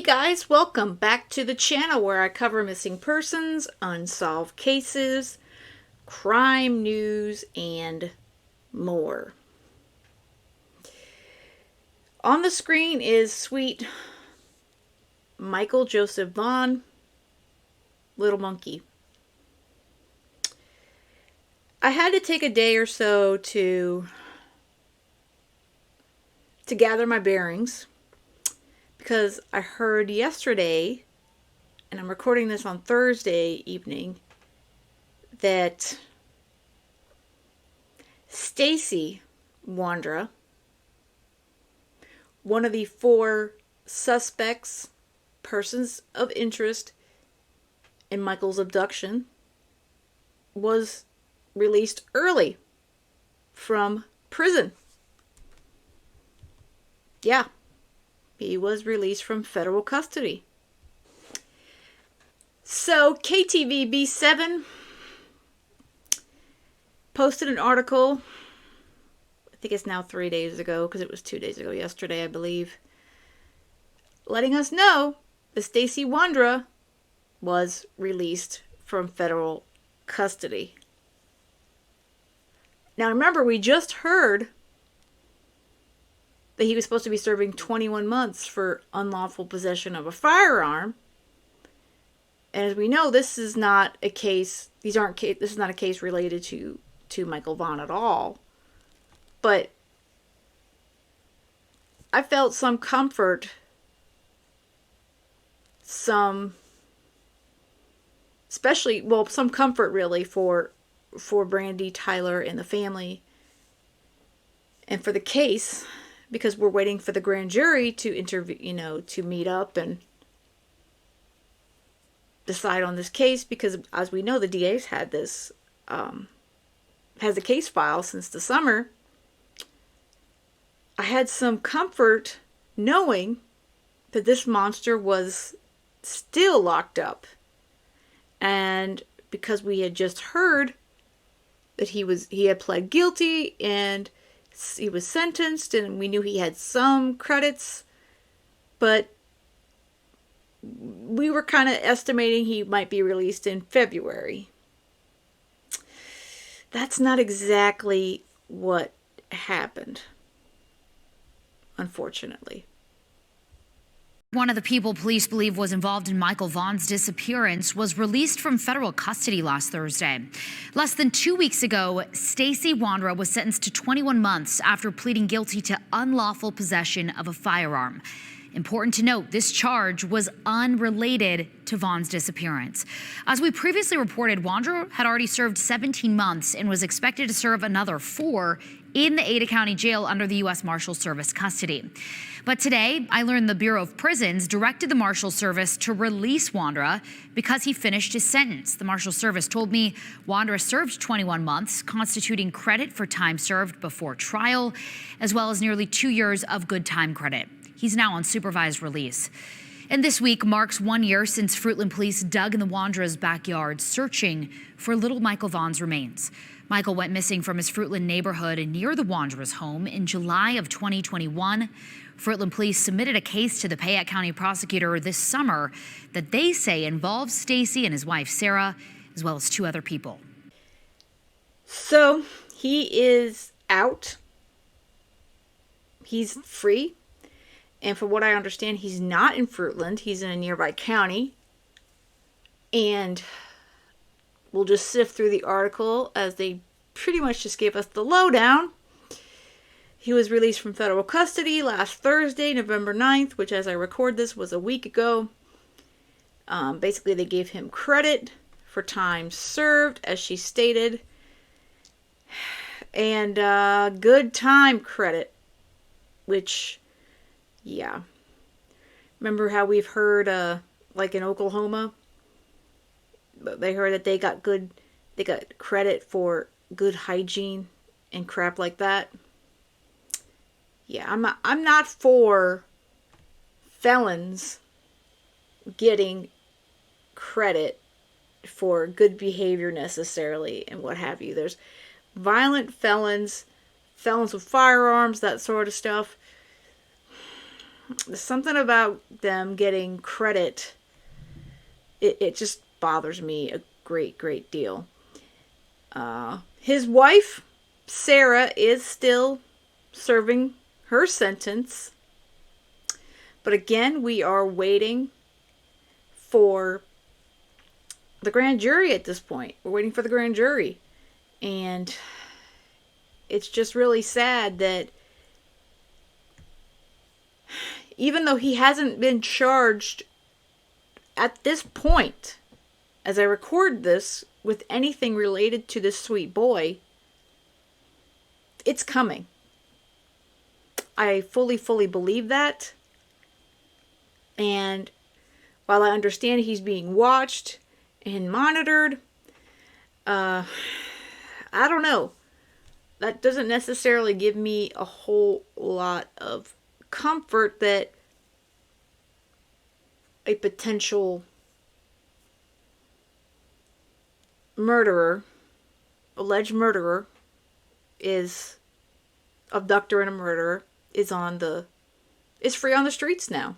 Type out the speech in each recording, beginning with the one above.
Guys, welcome back to the channel where I cover missing persons, unsolved cases, crime news, and more. On the screen is sweet Michael Joseph Vaughan, Little Monkey. I had to take a day or so to gather my bearings, because I heard yesterday, and I'm recording this on Thursday evening, that Stacey Wondra, one of the 4 suspects, persons of interest in Michael's abduction, was released early from prison. Yeah. He was released from federal custody. So KTVB7 posted an article, I think it's now 3 days ago, because it was 2 days ago yesterday, I believe, letting us know that Stacey Wondra was released from federal custody. Now remember, we just heard that he was supposed to be serving 21 months for unlawful possession of a firearm. And as we know, this is not a case, this is not a case related to Michael Vaughan at all. But I felt some comfort, some comfort really for Brandy, Tyler, and the family, and for the case, because we're waiting for the grand jury to interview, to meet up and decide on this case, because as we know, the DA's had this, has a case file since the summer. I had some comfort knowing that this monster was still locked up. And because we had just heard that he had pled guilty and he was sentenced, and we knew he had some credits, but we were kind of estimating he might be released in February. That's not exactly what happened, unfortunately. One of the people police believe was involved in Michael Vaughan's disappearance was released from federal custody last Thursday. Less than 2 weeks ago, Stacey Wondra was sentenced to 21 months after pleading guilty to unlawful possession of a firearm. Important to note, this charge was unrelated to Vaughan's disappearance. As we previously reported, Wondra had already served 17 months and was expected to serve another 4 in the Ada County Jail under the U.S. Marshal Service custody. But today, I learned the Bureau of Prisons directed the Marshal Service to release Wondra because he finished his sentence. The Marshal Service told me Wondra served 21 months, constituting credit for time served before trial, as well as nearly 2 years of good time credit. He's now on supervised release. And this week marks 1 year since Fruitland police dug in the Wondra's backyard, searching for little Michael Vaughan's remains. Michael went missing from his Fruitland neighborhood near the Wondra's home in July of 2021. Fruitland police submitted a case to the Payette County prosecutor this summer that they say involves Stacey and his wife Sarah, as well as 2 other people. So he is out. He's free. And from what I understand, he's not in Fruitland. He's in a nearby county. And we'll just sift through the article, as they pretty much just gave us the lowdown. He was released from federal custody last Thursday, November 9th, which, as I record this, was a week ago. Basically, they gave him credit for time served, as she stated. And good time credit, which... yeah. Remember how we've heard, like in Oklahoma, they heard that they got credit for good hygiene and crap like that? Yeah, I'm not for felons getting credit for good behavior necessarily and what have you. There's violent felons, felons with firearms, that sort of stuff. something about them getting credit, it just bothers me a great deal. His wife, Sarah, is still serving her sentence. But again, we are waiting for the grand jury at this point. We're waiting for the grand jury. And it's just really sad that even though he hasn't been charged at this point, as I record this, with anything related to this sweet boy, it's coming. I fully believe that. And while I understand he's being watched and monitored, I don't know. That doesn't necessarily give me a whole lot of comfort that a potential murderer, alleged murderer, abductor and a murderer, is free on the streets now.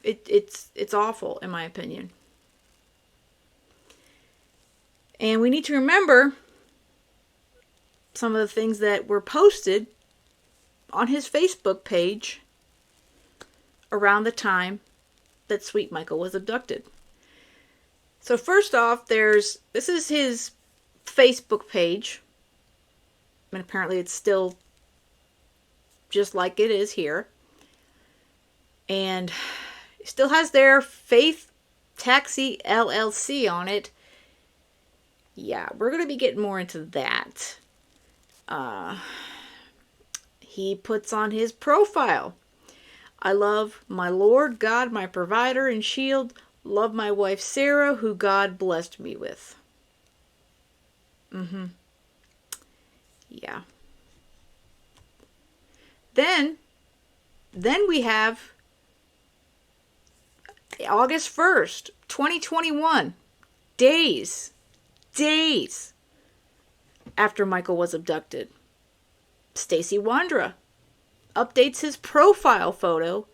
It's awful, in my opinion. And we need to remember some of the things that were posted on his Facebook page around the time that Sweet Michael was abducted. So first off, this is his Facebook page. And apparently it's still just like it is here. And it still has their Faith Taxi LLC on it. Yeah, we're going to be getting more into that. He puts on his profile, "I love my Lord God, my provider and shield. Love my wife Sarah, who God blessed me with." Yeah. Then we have August 1st, 2021. Days after Michael was abducted. Stacey Wondra updates his profile photo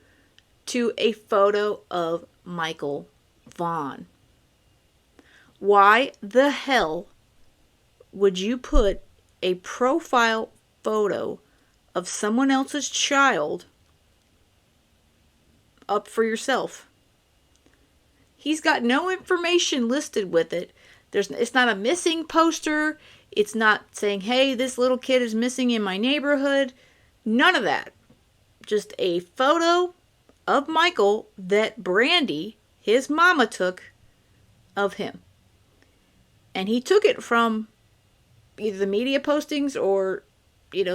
to a photo of Michael Vaughan. Why the hell would you put a profile photo of someone else's child up for yourself? He's got no information listed with it. It's not a missing poster. It's not saying, hey, this little kid is missing in my neighborhood. None of that. Just a photo of Michael that Brandy, his mama, took of him. And he took it from either the media postings or,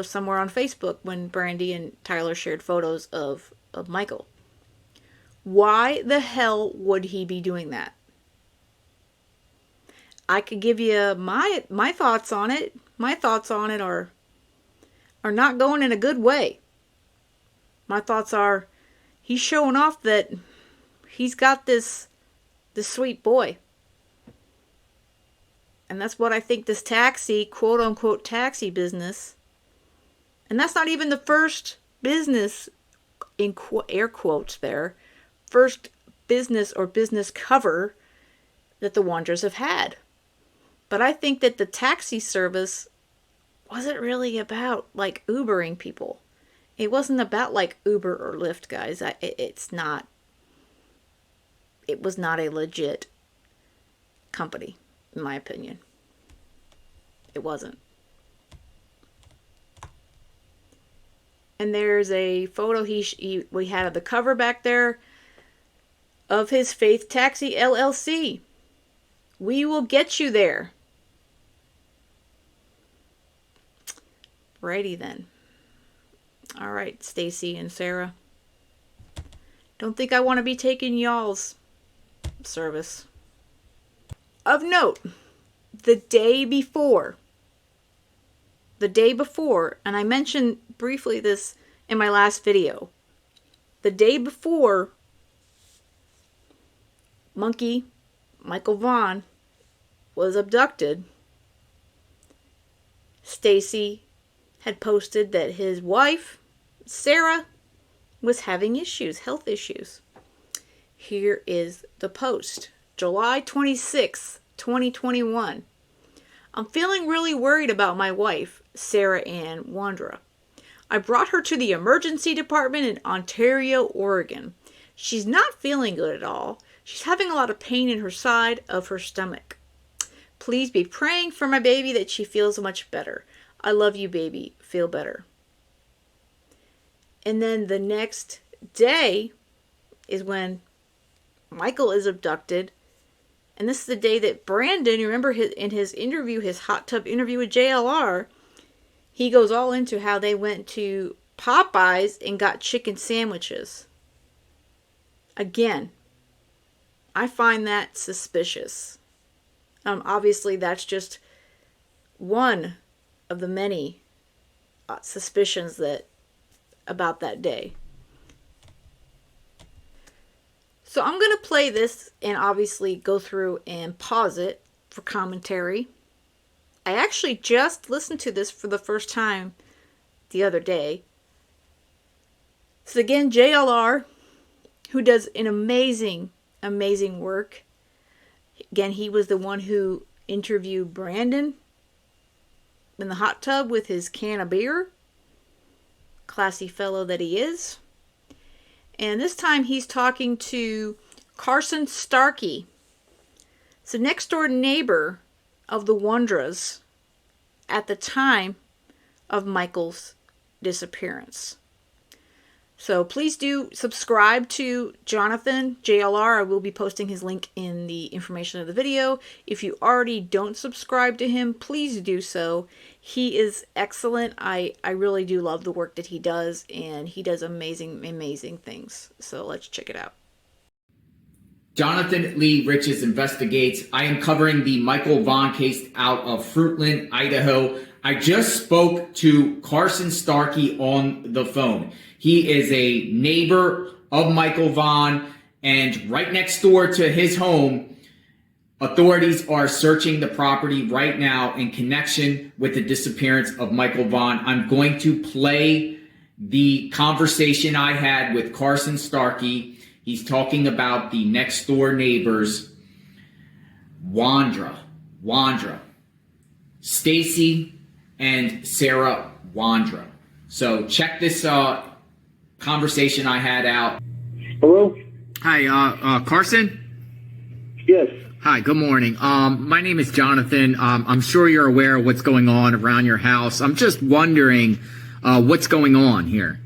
somewhere on Facebook when Brandy and Tyler shared photos of Michael. Why the hell would he be doing that? I could give you my thoughts on it. My thoughts on it are not going in a good way. My thoughts are, he's showing off that he's got this sweet boy. And that's what I think this taxi, quote unquote taxi business, and that's not even the first business, in air quotes there, first business or business cover that the Wondras have had. But I think that the taxi service wasn't really about like Ubering people. It wasn't about like Uber or Lyft, guys. It was not a legit company, in my opinion. It wasn't. And there's a photo we had of the cover back there of his Faith Taxi LLC. We will get you there. Righty then. All right, Stacey and Sarah. Don't think I want to be taking y'all's service. Of note, the day before, and I mentioned briefly this in my last video, the day before Michael Vaughan was abducted, Stacey had posted that his wife, Sarah, was having issues, health issues. Here is the post. July 26th, 2021. I'm feeling really worried about my wife, Sarah Ann Wondra. I brought her to the emergency department in Ontario, Oregon. She's not feeling good at all. She's having a lot of pain in her side of her stomach. Please be praying for my baby that she feels much better. I love you, baby. Feel better. And then the next day is when Michael is abducted. And this is the day that Brandon, you remember in his interview, his hot tub interview with JLR, he goes all into how they went to Popeyes and got chicken sandwiches. Again, I find that suspicious. Obviously, that's just one of the many suspicions about that day. So I'm going to play this and obviously go through and pause it for commentary. I actually just listened to this for the first time the other day. So again, JLR, who does an amazing work. Again, he was the one who interviewed Brandon in the hot tub with his can of beer. Classy fellow that he is. And this time he's talking to Carson Starkey. It's the next door neighbor of the Wondras at the time of Michael's disappearance. So please do subscribe to Jonathan JLR. I will be posting his link in the information of the video. If you already don't subscribe to him, please do so. He is excellent. I really do love the work that he does, and he does amazing things. So let's check it out. Jonathan Lee Riches investigates. I am covering the Michael Vaughan case out of Fruitland, Idaho. I just spoke to Carson Starkey on the phone. He is a neighbor of Michael Vaughan, and right next door to his home, authorities are searching the property right now in connection with the disappearance of Michael Vaughan. I'm going to play the conversation I had with Carson Starkey. He's talking about the next door neighbors, Wondra, Stacey and Sarah Wondra. So check this conversation I had out. Hello? Hi, Carson? Yes. Hi, good morning. My name is Jonathan. I'm sure you're aware of what's going on around your house. I'm just wondering what's going on here.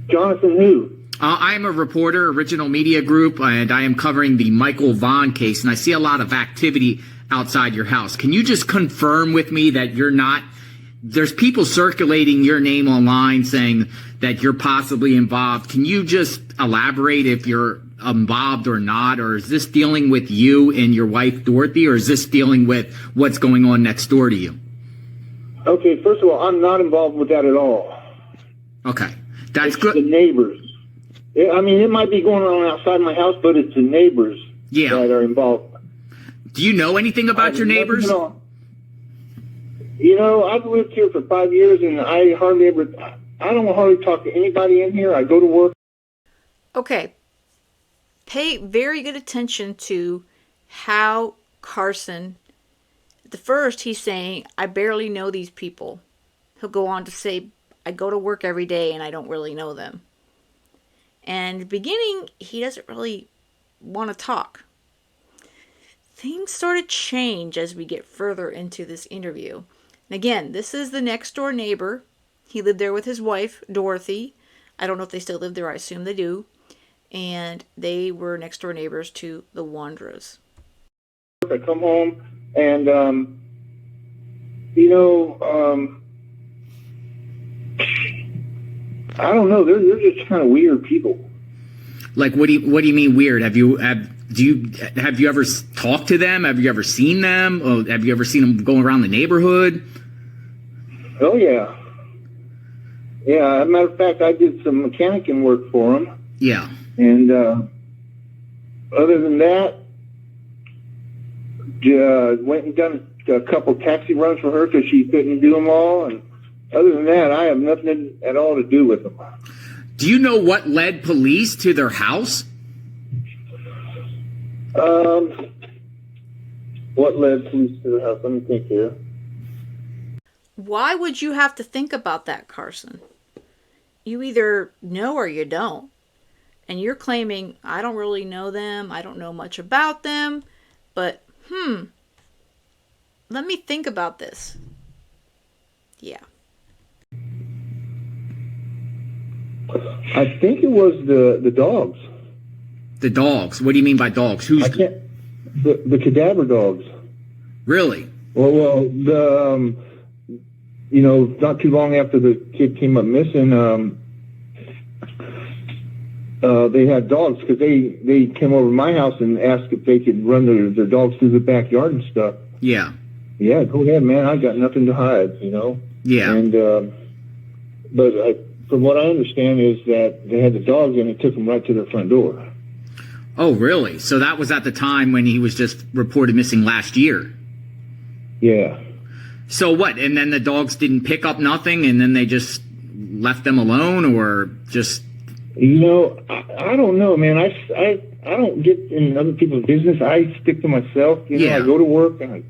Jonathan who? I am a reporter, Original Media Group, and I am covering the Michael Vaughan case, and I see a lot of activity outside your house. Can you just confirm with me that you're not... There's people circulating your name online saying that you're possibly involved. Can you just elaborate if you're involved or not? Or is this dealing with you and your wife, Dorothy? Or is this dealing with what's going on next door to you? Okay, first of all, I'm not involved with that at all. Okay, that's it's good. The neighbors. I mean, it might be going on outside my house, but it's the neighbors that are involved. Do you know anything about your neighbors? You know, I've lived here for 5 years, and I don't hardly talk to anybody in here. I go to work. Okay. Pay very good attention to how Carson, at the first he's saying, I barely know these people. He'll go on to say, I go to work every day and I don't really know them. And in the beginning, he doesn't really want to talk. Things sort of change as we get further into this interview. And again, this is the next door neighbor. He lived there with his wife, Dorothy. I don't know if they still live there. I assume they do. And they were next door neighbors to the Wondras. I come home and, I don't know. They're just kind of weird people. Like, what do you mean weird? Have you ever talked to them? Have you ever seen them? Or have you ever seen them going around the neighborhood? Oh yeah. Yeah. As a matter of fact, I did some mechanicing work for them. Yeah. And other than that, went and done a couple taxi runs for her because she couldn't do them all, and other than that, I have nothing at all to do with them. Do you know what led police to their house? What led police to the house? Let me think here. Why would you have to think about that, Carson? You either know or you don't. And you're claiming, I don't really know them, I don't know much about them, but, let me think about this. Yeah. I think it was the dogs. The dogs? What do you mean by dogs? Who's the cadaver dogs? Really? Well, the not too long after the kid came up missing, they had dogs because they came over to my house and asked if they could run their dogs through the backyard and stuff. Yeah. Yeah, go ahead, man. I got nothing to hide, Yeah. And from what I understand is that they had the dogs and it took them right to their front door. Oh, really? So that was at the time when he was just reported missing last year? Yeah. So what? And then the dogs didn't pick up nothing and then they just left them alone or just... I don't know, man. I don't get in other people's business. I stick to myself. I go to work and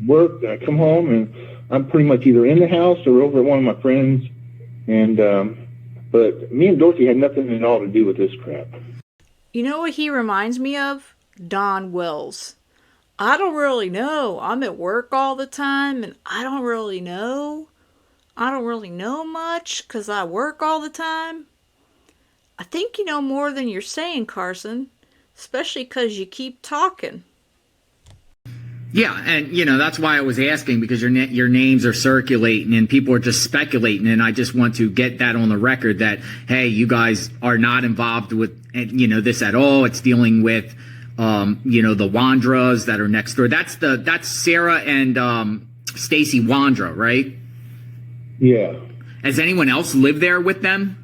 I come home and I'm pretty much either in the house or over at one of my friends. And, but me and Dorothy had nothing at all to do with this crap. You know what he reminds me of? Don Wells. I don't really know. I'm at work all the time and I don't really know. I don't really know much because I work all the time. I think you know more than you're saying, Carson, especially because you keep talking. Yeah, and that's why I was asking, because your names are circulating and people are just speculating, and I just want to get that on the record that, hey, you guys are not involved with this at all. It's dealing with the Wondras that are next door. That's Sarah and Stacey Wondra, right? Yeah. Has anyone else lived there with them?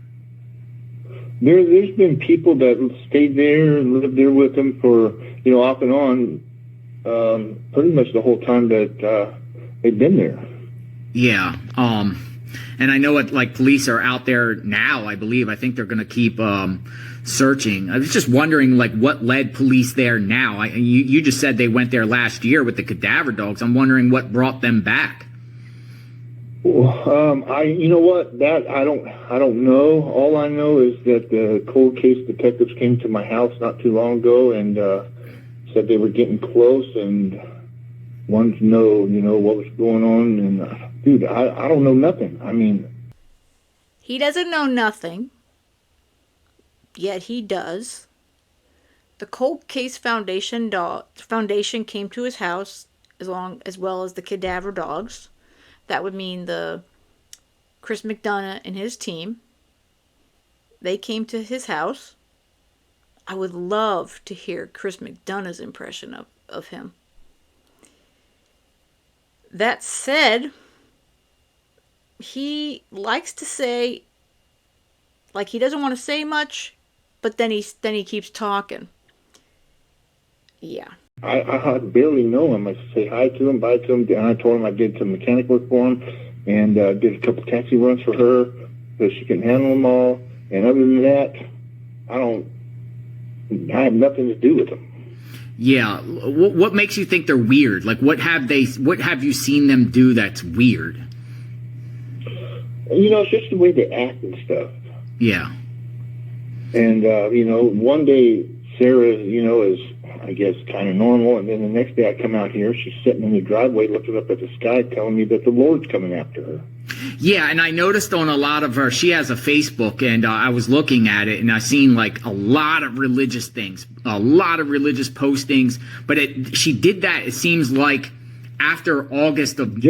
There's been people that stayed there and lived there with them for, off and on, pretty much the whole time that they've been there. Yeah. And I know police are out there now, I believe. I think they're going to keep searching. I was just wondering, what led police there now? You just said they went there last year with the cadaver dogs. I'm wondering what brought them back. You know what? That I don't know. All I know is that the cold case detectives came to my house not too long ago and said they were getting close and wanted to know, what was going on. And dude, I don't know nothing. I mean, he doesn't know nothing, yet he does. The Cold Case Foundation came to his house as well as the cadaver dogs. That would mean the Chris McDonough and his team. They came to his house. I would love to hear Chris McDonough's impression of him. That said, he likes to say, he doesn't want to say much, but then he keeps talking. Yeah. I barely know him. I say hi to him, bye to him. And I told him I did some mechanic work for him and did a couple taxi runs for her so she can handle them all. And other than that, I have nothing to do with them. Yeah. What makes you think they're weird? What have you seen them do that's weird? It's just the way they act and stuff. Yeah. And, one day Sarah, is, I guess, kind of normal. And then the next day I come out here, she's sitting in the driveway looking up at the sky telling me that the Lord's coming after her. Yeah, and I noticed on a lot of her, she has a Facebook, and I was looking at it, and I seen a lot of religious things, a lot of religious postings. But she did that, it seems like, after August of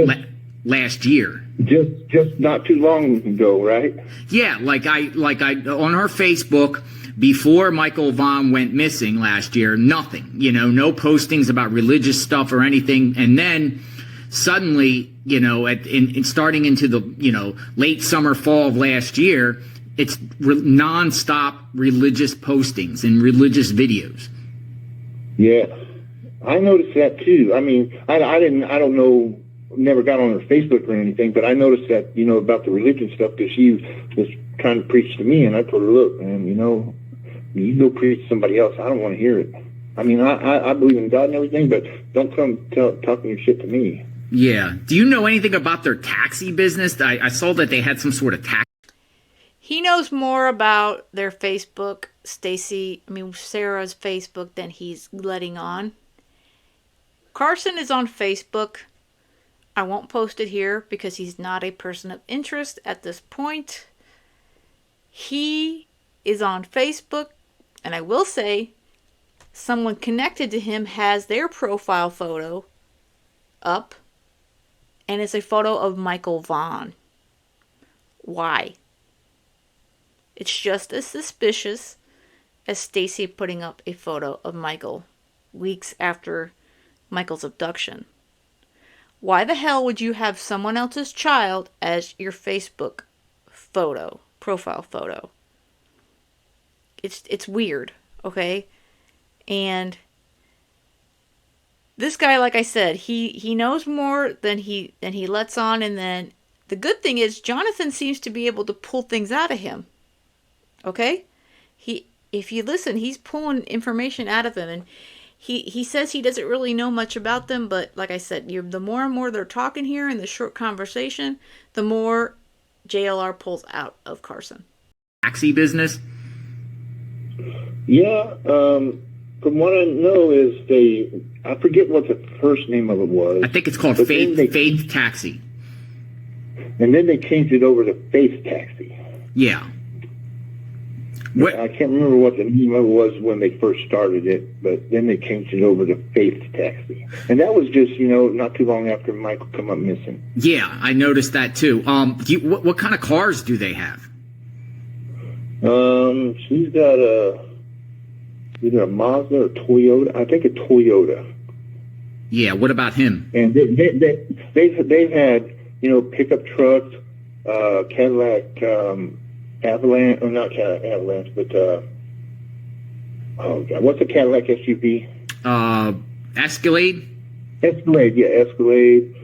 last year. Just not too long ago, right? Yeah, I on her Facebook. Before Michael Vaughan went missing last year, nothing, no postings about religious stuff or anything. And then suddenly, starting into the, late summer, fall of last year, it's nonstop religious postings and religious videos. Yeah, I noticed that too. I mean, I don't know never got on her Facebook or anything, but I noticed that, about the religion stuff, because she was trying to preach to me, and I told her, look, man, you go preach to somebody else. I don't want to hear it. I mean, I believe in God and everything, but don't come talking your shit to me. Yeah. Do you know anything about their taxi business? I saw that they had some sort of tax. He knows more about their Facebook, Sarah's Facebook, than he's letting on. Carson is on Facebook. I won't post it here because he's not a person of interest at this point. He is on Facebook, and I will say someone connected to him has their profile photo up, and it's a photo of Michael Vaughan. Why? It's just as suspicious as Stacey putting up a photo of Michael weeks after Michael's abduction. Why the hell would you have someone else's child as your Facebook profile photo? It's weird, okay? And this guy, like I said, he knows more than he lets on, and then the good thing is Jonathan seems to be able to pull things out of him. Okay? If you listen, he's pulling information out of him, and he says he doesn't really know much about them, but like I said, the more and more they're talking here in the short conversation, the more JLR pulls out of Carson. Taxi business? Yeah, from what I know is I forget what the first name of it was. I think it's called Faith Taxi. And then they changed it over to Faith Taxi. Yeah. I can't remember what the name of it was when they first started it, but then they changed it over to Faith Taxi. And that was just, not too long after Michael come up missing. Yeah, I noticed that too. What kind of cars do they have? She's got either a Mazda or Toyota. I think a Toyota. Yeah, what about him? And they've had, pickup trucks, Cadillac, Avalanche, or not Cadillac Avalanche, but oh god, what's a Cadillac SUV? Escalade. Escalade, yeah, Escalade.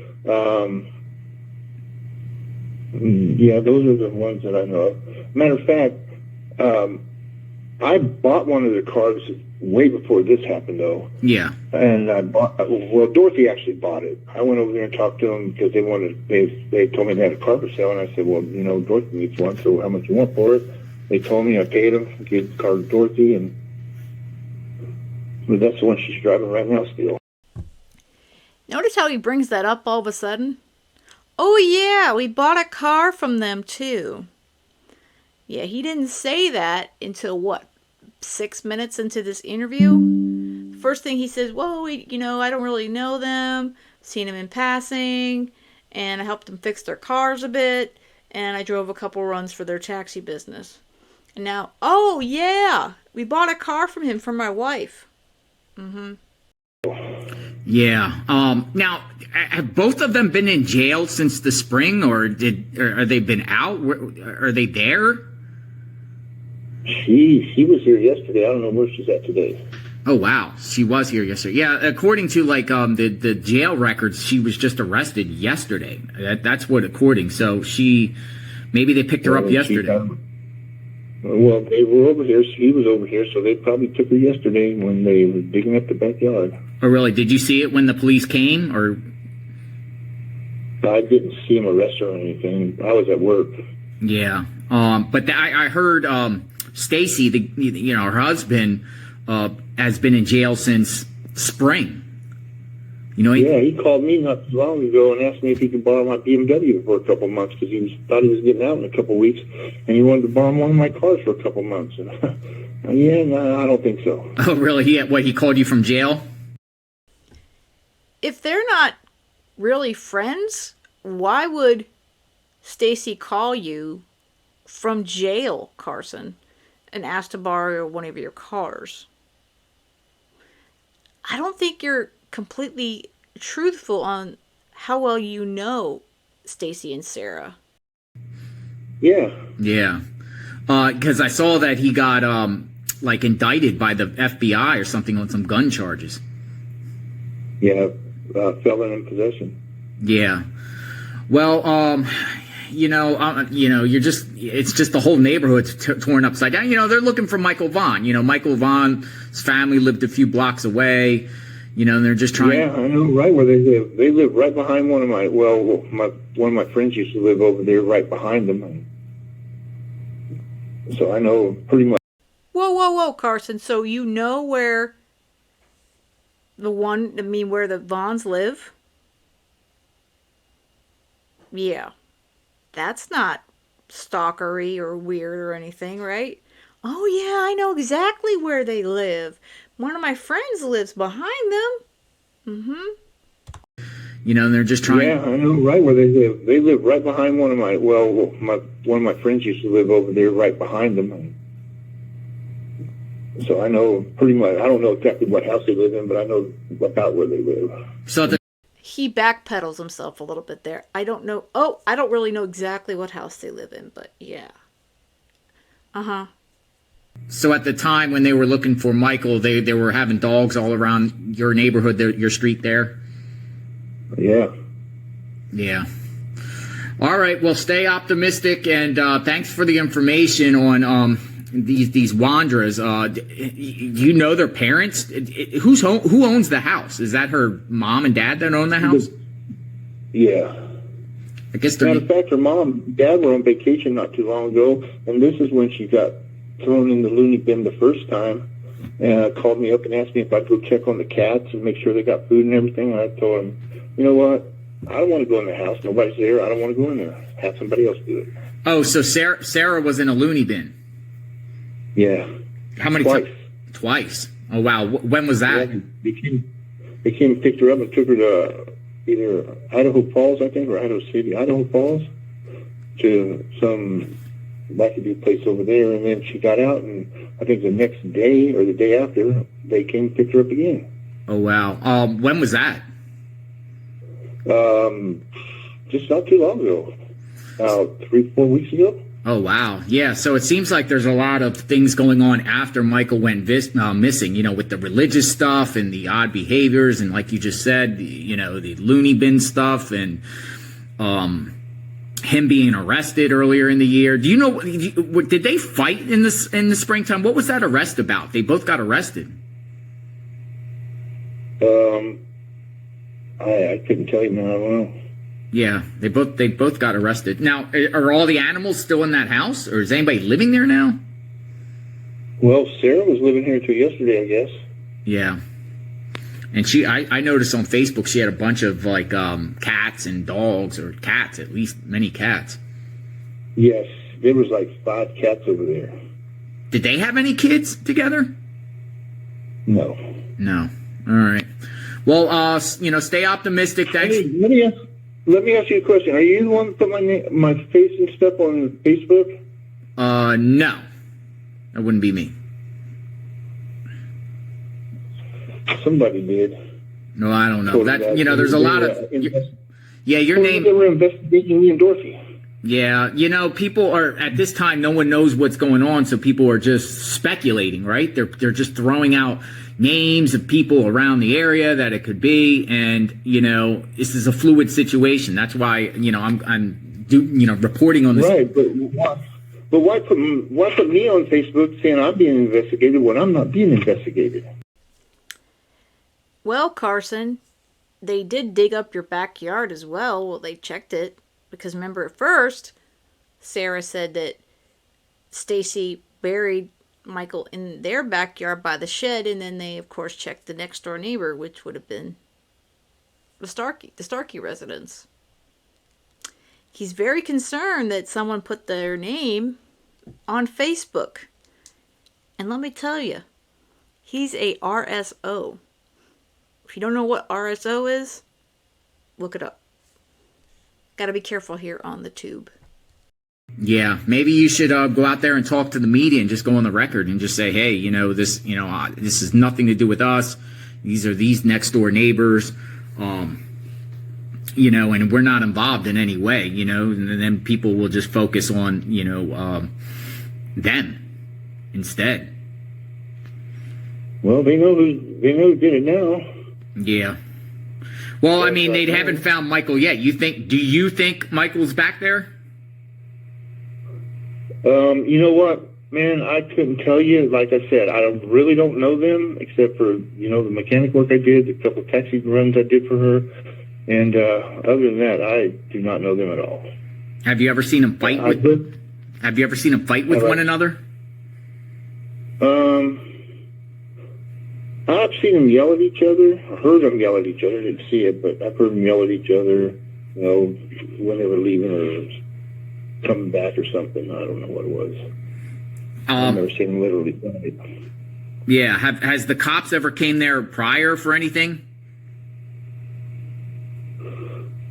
Yeah, those are the ones that I know of. Matter of fact, I bought one of their cars way before this happened, though. Yeah. And Dorothy actually bought it. I went over there and talked to them because they told me they had a car for sale, and I said, well, Dorothy needs one, so how much you want for it? They told me, I paid them, gave the car to Dorothy, and that's the one she's driving right now still. Notice how he brings that up all of a sudden? Oh yeah, we bought a car from them too. Yeah, he didn't say that until 6 minutes into this interview? First thing he says, well, I don't really know them, seen them in passing, and I helped them fix their cars a bit, and I drove a couple runs for their taxi business. And now, oh yeah, we bought a car from him for my wife. Mm-hmm. Yeah. Now, have both of them been in jail since the spring, or are they been out? Are they there? She was here yesterday. I don't know where she's at today. Oh wow, she was here yesterday. Yeah, according to the jail records, she was just arrested yesterday. That's what according. So maybe they picked her up yesterday. Well, they were over here. She was over here, so they probably took her yesterday when they were digging up the backyard. Oh really? Did you see it when the police came, or? I didn't see him arrest her or anything. I was at work. Yeah. But I heard Stacey, her husband, has been in jail since spring. Yeah, he called me not too long ago and asked me if he could borrow my BMW for a couple months because thought he was getting out in a couple weeks, and he wanted to borrow one of my cars for a couple months. And no, I don't think so. Oh, really? He called you from jail? If they're not really friends, why would Stacey call you from jail, Carson, and ask to borrow one of your cars? I don't think you're completely truthful on how well you know Stacey and Sarah. Yeah. Yeah. Because I saw that he got indicted by the FBI or something on some gun charges. Yeah, felon in possession. Yeah. Well, it's just the whole neighborhood's torn upside down. They're looking for Michael Vaughan. Michael Vaughan's family lived a few blocks away. And they're just trying. Yeah, I know right where they live. They live right behind one of my friends used to live over there, right behind them. So I know pretty much. Whoa, Carson. So you know where where the Vaughns live? Yeah. That's not stalkery or weird or anything, right? Oh, yeah, I know exactly where they live. One of my friends lives behind them. And they're just trying. Yeah, I know right where they live. They live right behind one of my friends used to live over there, right behind them. So I know pretty much. I don't know exactly what house they live in, but I know about where they live. So he backpedals himself a little bit there. I don't know. Oh, I don't really know exactly what house they live in, but yeah. So at the time when they were looking for Michael, they were having dogs all around your neighborhood, your street there? Yeah. Yeah. All right. Well, stay optimistic, and thanks for the information on these Wondras. You know their parents? Who owns the house? Is that her mom and dad that own the house? Yeah. I guess matter of fact, her mom and dad were on vacation not too long ago, and this is when she got thrown in the loony bin the first time, and called me up and asked me if I'd go check on the cats and make sure they got food and everything. And I told him, you know what? I don't want to go in the house. Nobody's there. I don't want to go in there. Have somebody else do it. Oh, so Sarah was in a loony bin. Yeah. How many times? Twice. Oh, wow. When was that? Yeah, they came and picked her up and took her to either Idaho Falls, I think, or Idaho City, Idaho Falls, to some wackadoo place over there. And then she got out, and I think the next day or the day after, they came and picked her up again. Oh, wow. When was that? Just not too long ago. 3-4 weeks ago. Oh, wow. Yeah, so it seems like there's a lot of things going on after Michael went missing, with the religious stuff and the odd behaviors, and like you just said, the loony bin stuff, and him being arrested earlier in the year. Do you know, did they fight in the springtime? What was that arrest about? They both got arrested. I couldn't tell you, man. I don't know. Yeah, they both got arrested. Now, are all the animals still in that house, or is anybody living there now? Well, Sarah was living here until yesterday, I guess. Yeah, and I noticed on Facebook she had a bunch of cats and dogs, or cats at least, many cats. Yes, there was 5 cats over there. Did they have any kids together? No. No. All right. Well, stay optimistic. Thanks. Hey, let me ask you a question. Are you the one that put my face and stuff on Facebook? No. That wouldn't be me. Somebody did. No, I don't know. There's a lot of... your name... They were investigating me and Dorothy. Yeah, people are... At this time, no one knows what's going on, so people are just speculating, right? They're just throwing out names of people around the area that it could be, and this is a fluid situation. That's why I'm reporting on this. Right, but why put me on Facebook saying I'm being investigated when I'm not being investigated? Well, Carson, they did dig up your backyard as well. Well, they checked it because remember at first Sarah said that Stacey buried Michael in their backyard by the shed, and then they of course checked the next door neighbor, which would have been the Starkey residence. He's very concerned that someone put their name on Facebook, and let me tell you, he's a RSO. If you don't know what RSO is, look it up. Got to be careful here on the tube. Yeah, maybe you should go out there and talk to the media and just go on the record and just say, hey, this has nothing to do with us. These are these next door neighbors, and we're not involved in any way, and then people will just focus on, them instead. Well, they know who did it now. Yeah. Well, I mean, they haven't found Michael yet. Do you think Michael's back there? You know what, man? I couldn't tell you. Like I said, I really don't know them except for, the mechanic work I did, a couple of taxi runs I did for her. And other than that, I do not know them at all. Have you ever seen them fight with one another? I've seen them yell at each other. I heard them yell at each other. I didn't see it, but I've heard them yell at each other, when they were leaving or coming back or something. I don't know what it was. I've never seen them literally fight. Yeah. Has the cops ever came there prior for anything?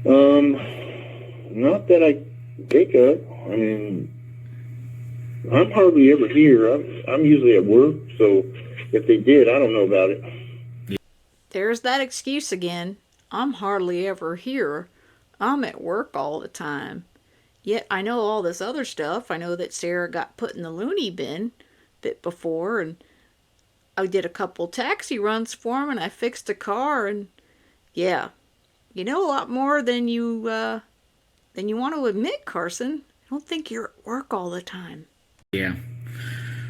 Not that I think of. I mean, I'm hardly ever here. I'm usually at work, so if they did, I don't know about it. There's that excuse again. I'm hardly ever here. I'm at work all the time. Yet I know all this other stuff. I know that Sarah got put in the loony bin bit before, and I did a couple taxi runs for him, and I fixed a car, and yeah. You know a lot more than you want to admit, Carson. I don't think you're at work all the time. Yeah.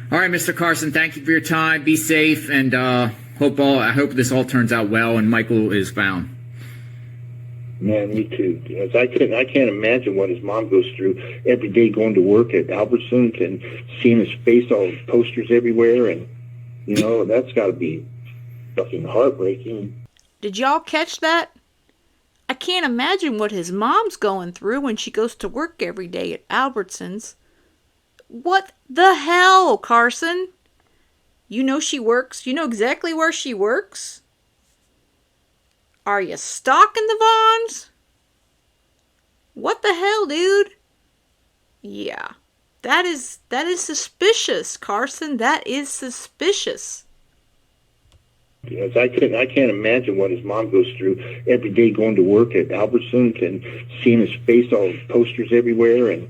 All right, Mr. Carson, thank you for your time. Be safe, and I hope this all turns out well and Michael is found. Man, me too. I can't imagine what his mom goes through every day going to work at Albertsons and seeing his face, all posters everywhere, and that's got to be fucking heartbreaking. Did y'all catch that? I can't imagine what his mom's going through when she goes to work every day at Albertsons. What the hell, Carson? You know she works. You know exactly where she works. Are you stalking the Vaughns? What the hell, dude? Yeah. That is suspicious, Carson. That is suspicious. Yes, I can't imagine what his mom goes through every day going to work at Albertsons and seeing his face, all posters everywhere, and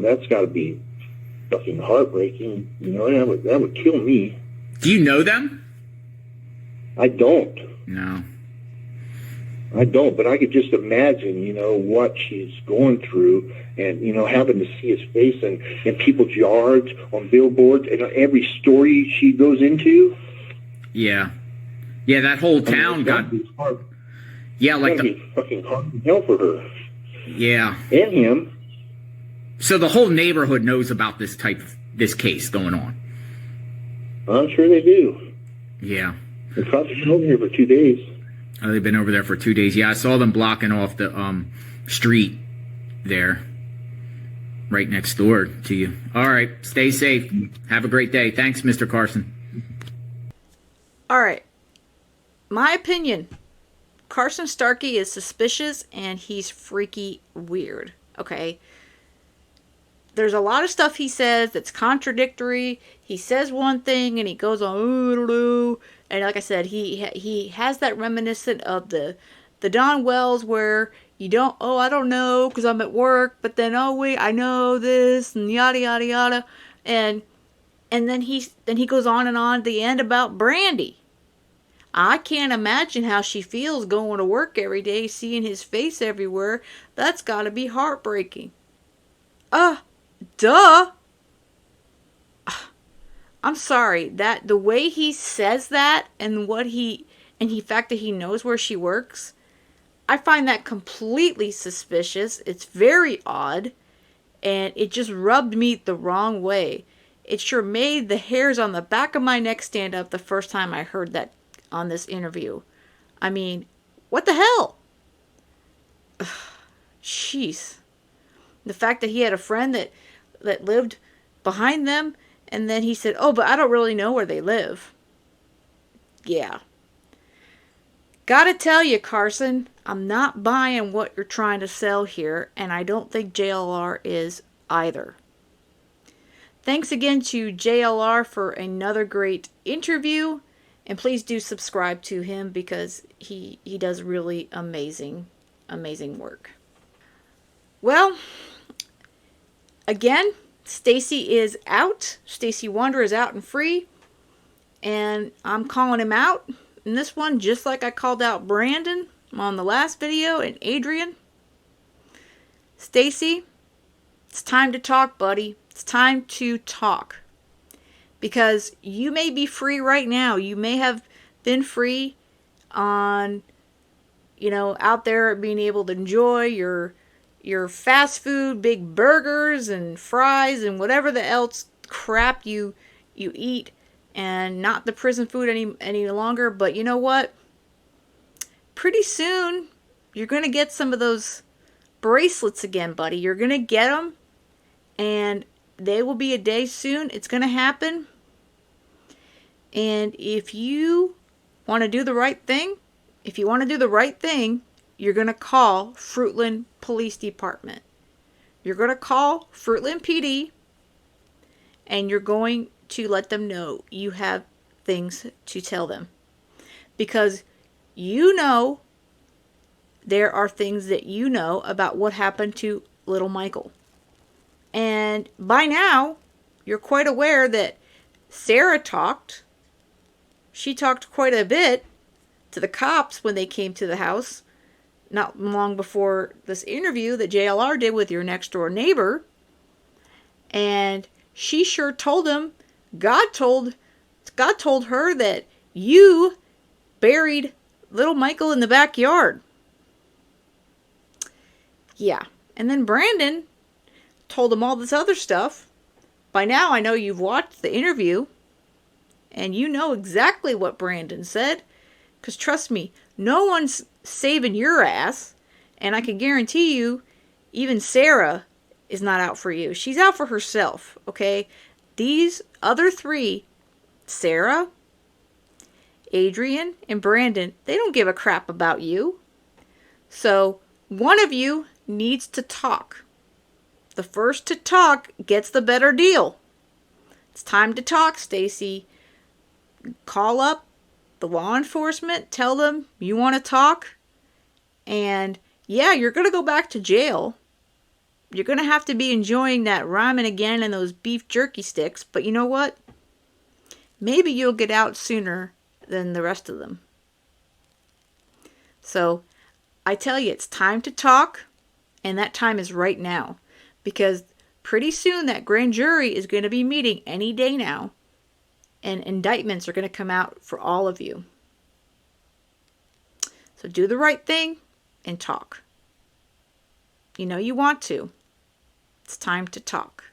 that's got to be fucking heartbreaking. That would kill me. Do you know them? I don't. No. I don't, but I could just imagine, what she's going through, and having to see his face in people's yards, on billboards, and every story she goes into. Yeah, that whole town got. Yeah, like the fucking hard hell for her. Yeah, and him. So the whole neighborhood knows about this case going on. I'm sure they do. Yeah, the cops have been over here for 2 days. Oh, they've been over there for 2 days. Yeah, I saw them blocking off the street there, right next door to you. All right, stay safe. Have a great day. Thanks, Mr. Carson. All right. My opinion. Carson Starkey is suspicious and he's freaky weird. Okay. There's a lot of stuff he says that's contradictory. He says one thing and he goes on, ooh, and like I said, he has that reminiscent of the Don Wells where I don't know because I'm at work, but then, oh wait, I know this and yada, yada, yada. And then he goes on and on at the end about Brandy. I can't imagine how she feels going to work every day, seeing his face everywhere. That's got to be heartbreaking. Duh. I'm sorry, that the way he says that and the fact that he knows where she works, I find that completely suspicious. It's very odd, and it just rubbed me the wrong way. It sure made the hairs on the back of my neck stand up the first time I heard that on this interview. I mean, what the hell? Jeez. The fact that he had a friend that lived behind them, and then he said, oh, but I don't really know where they live. Yeah. Gotta tell you, Carson, I'm not buying what you're trying to sell here, and I don't think JLR is either. Thanks again to JLR for another great interview, and please do subscribe to him because he does really amazing work. Well, again, Stacey is out. Stacey Wondra is out and free, and I'm calling him out in this one just like I called out Brandon. on the last video, and Adrian, Stacey, it's time to talk, buddy. It's time to talk. Because you may be free right now. You may have been free on, out there being able to enjoy your fast food, big burgers and fries and whatever the else crap you eat, and not the prison food any longer. But you know what? Pretty soon you're going to get some of those bracelets again, buddy. You're going to get them, and they will be a day soon. It's going to happen. And if you want to do the right thing, you're going to call Fruitland Police Department. You're going to call Fruitland PD, and you're going to let them know you have things to tell them. Because there are things that you know about what happened to little Michael. And by now, you're quite aware that Sarah talked. She talked quite a bit to the cops when they came to the house, not long before this interview that JLR did with your next door neighbor. And she sure told him, God told her that you buried little Michael in the backyard. Yeah. And then Brandon told him all this other stuff. By now, I know you've watched the interview, and you know exactly what Brandon said. Because trust me, no one's saving your ass. And I can guarantee you, even Sarah is not out for you. She's out for herself, okay? These other three, Sarah, Adrian, and Brandon, they don't give a crap about you. So, one of you needs to talk. The first to talk gets the better deal. It's time to talk, Stacey. Call up the law enforcement. Tell them you want to talk. And yeah, you're going to go back to jail. You're going to have to be enjoying that ramen again and those beef jerky sticks. But you know what? Maybe you'll get out sooner than the rest of them. So I tell you, it's time to talk. And that time is right now. Because pretty soon that grand jury is going to be meeting any day now. And indictments are going to come out for all of you. So do the right thing and talk. You know you want to. It's time to talk.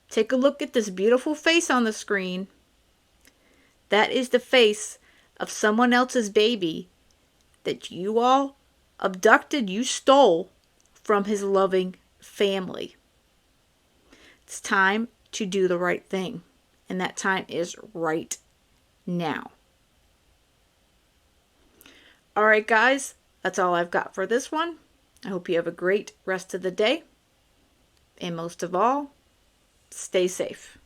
Take a look at this beautiful face on the screen. That is the face of someone else's baby that you all abducted, you stole from his loving family. It's time to do the right thing. And that time is right now. All right, guys. That's all I've got for this one. I hope you have a great rest of the day. And most of all, stay safe.